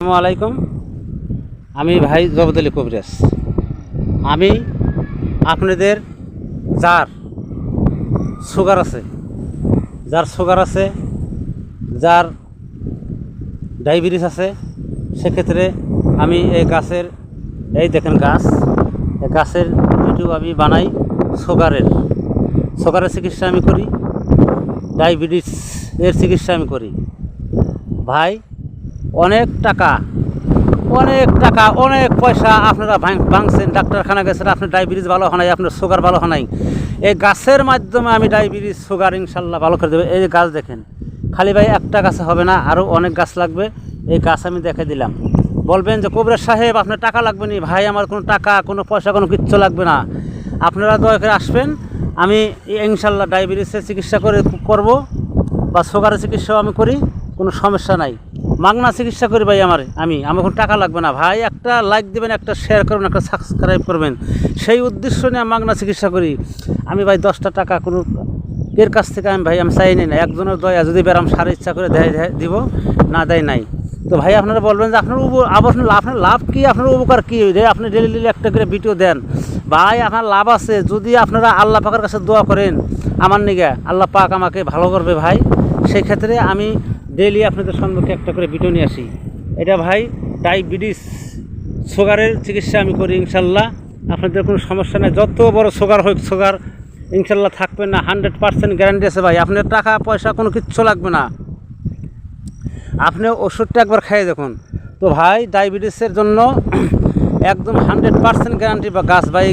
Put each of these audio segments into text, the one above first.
আসসালামু আলাইকুম। আমি ভাই জগৎ আলী কবিরাজ। আমি আপনাদের যার সুগার আছে, যার ডায়াবেটিস আছে, সেক্ষেত্রে আমি এই গাছের, এই দেখেন গাছ, এই গাছের ভিডিও আমি বানাই। সুগারের চিকিৎসা আমি করি, ডায়াবেটিসের চিকিৎসা আমি করি। ভাই অনেক টাকা অনেক পয়সা আপনারা ভাঙছেন, ডাক্তারখানা গেছেন, আপনার ডায়াবেটিস ভালো হয় নাই, আপনার সুগার ভালো হয় নাই। এই গাছের মাধ্যমে আমি ডায়াবেটিস সুগার ইনশাল্লাহ ভালো করে দেবো। এই যে গাছ দেখেন, খালি ভাই একটা গাছে হবে না, আরও অনেক গাছ লাগবে। এই গাছ আমি দেখে দিলাম। বলবেন যে কবিরাজ সাহেব আপনার টাকা লাগবে না। ভাই আমার কোনো টাকা, কোনো পয়সা, কোনো কিচ্ছু লাগবে না। আপনারা দয়া করে আসবেন, আমি ইনশাল্লাহ ডায়াবেটিসের চিকিৎসা করব বা সুগারের চিকিৎসাও আমি করি, কোনো সমস্যা নাই। মাগনা চিকিৎসা করি ভাই। আমার কোনো টাকা লাগবে না। ভাই একটা লাইক দেবেন, একটা শেয়ার করবেন, একটা সাবস্ক্রাইব করবেন, সেই উদ্দেশ্য নিয়ে মাগনা চিকিৎসা করি আমি ভাই। 10টা টাকা কোনো এর কাছ থেকে আমি চাই না। একজনের দয়া যদি ব্যারাম সারা ইচ্ছা করে দেয় দিব, না দেয় নাই। তো ভাই আপনারা বলবেন যে আপনার লাভ কী, আপনার উপকার কী? আপনি ডেলি একটা করে ভিডিও দেন। ভাই আপনার লাভ আছে যদি আপনারা আল্লাহ পাকের কাছে দোয়া করেন আমার নিগে, আল্লাহ পাক আমাকে ভালো করবে ভাই। সেই ক্ষেত্রে আমি ডেইলি আপনাদের সম্মুখে একটা করে ভিডিও নিয়ে আসি। এটা ভাই ডায়াবেটিস সুগারের চিকিৎসা আমি করি ইনশাল্লাহ। আপনাদের কোনো সমস্যা নেই, যত বড় সুগার হোক, সুগার ইনশাল্লাহ থাকবে না। 100% গ্যারান্টি আছে ভাই। আপনার টাকা পয়সা কোনো কিচ্ছু লাগবে না, আপনি ওষুধটা একবার খাইয়ে দেখুন। তো ভাই ডায়াবেটিসের জন্য একদম 100% গ্যারান্টি বা গাছ ভাই।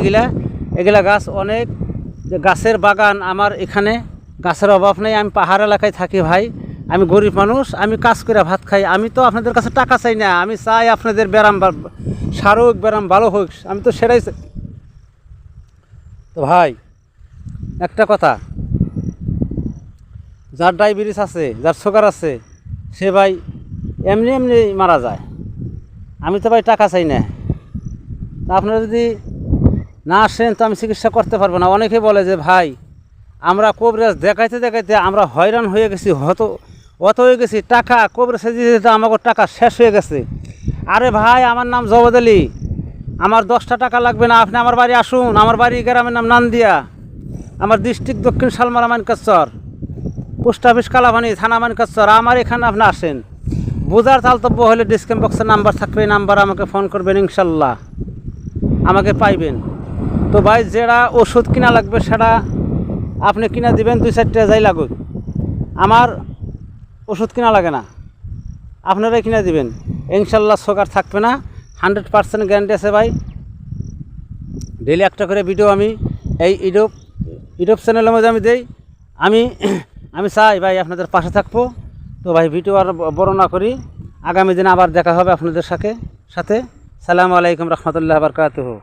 এগুলা গাছ অনেক, যে গাছের বাগান আমার এখানে, গাছের অভাব নেই। আমি পাহাড় এলাকায় থাকি ভাই, আমি গরিব মানুষ, আমি কাজ করে ভাত খাই। আমি তো আপনাদের কাছে টাকা চাই না, আমি চাই আপনাদের শারীরিক ব্যায়াম ভালো হোক, আমি তো সেটাই চাই। তো ভাই একটা কথা, যার ডায়াবেটিস আছে, যার সুগার আছে, সে ভাই এমনি মারা যায়। আমি তো ভাই টাকা চাই না। তা আপনারা যদি না আসেন তো আমি চিকিৎসা করতে পারবো না। অনেকে বলে যে ভাই আমরা কবিরাজ দেখাইতে আমরা হয়রান হয়ে গেছি, অত হয়ে গেছি, টাকা কবিরাজ দিতে আমাকে টাকা শেষ হয়ে গেছে। আরে ভাই আমার নাম জগৎ আলী, আমার 10টা টাকা লাগবে না। আপনি আমার বাড়ি আসুন। আমার বাড়ি গ্রামের নাম নান্দিয়া, আমার ডিস্ট্রিক্ট দক্ষিণ শালমারা মানিকচর, পোস্ট অফিস কালাভানি, থানা মানিকচর। আমার এখানে আপনি আসেন। বোঝার তালতব্য হলে ডিসক্রিপশন বক্সের নাম্বার থাকবে, এই নাম্বার আমাকে ফোন করবেন, ইনশাল্লাহ আমাকে পাইবেন। তো ভাই যেটা ওষুধ কিনা লাগবে সেটা আপনি কিনা দিবেন, 2-4টা যাই লাগুক। আমার ওষুধ কিনা লাগে না, আপনারাই কিনা দিবেন। ইনশাল্লাহ সুগার থাকবে না, 100% গ্যারান্টি আছে ভাই। ডেলি একটা করে ভিডিও আমি এই ইউটিউব চ্যানেলের মধ্যে আমি দেই। আমি চাই ভাই আপনাদের পাশে থাকবো। তো ভাই ভিডিও আর বড় না করি, আগামী দিনে আবার দেখা হবে আপনাদের সাথে। সালামু আলাইকুম রহমতুল্লাহ বারকাতুহু।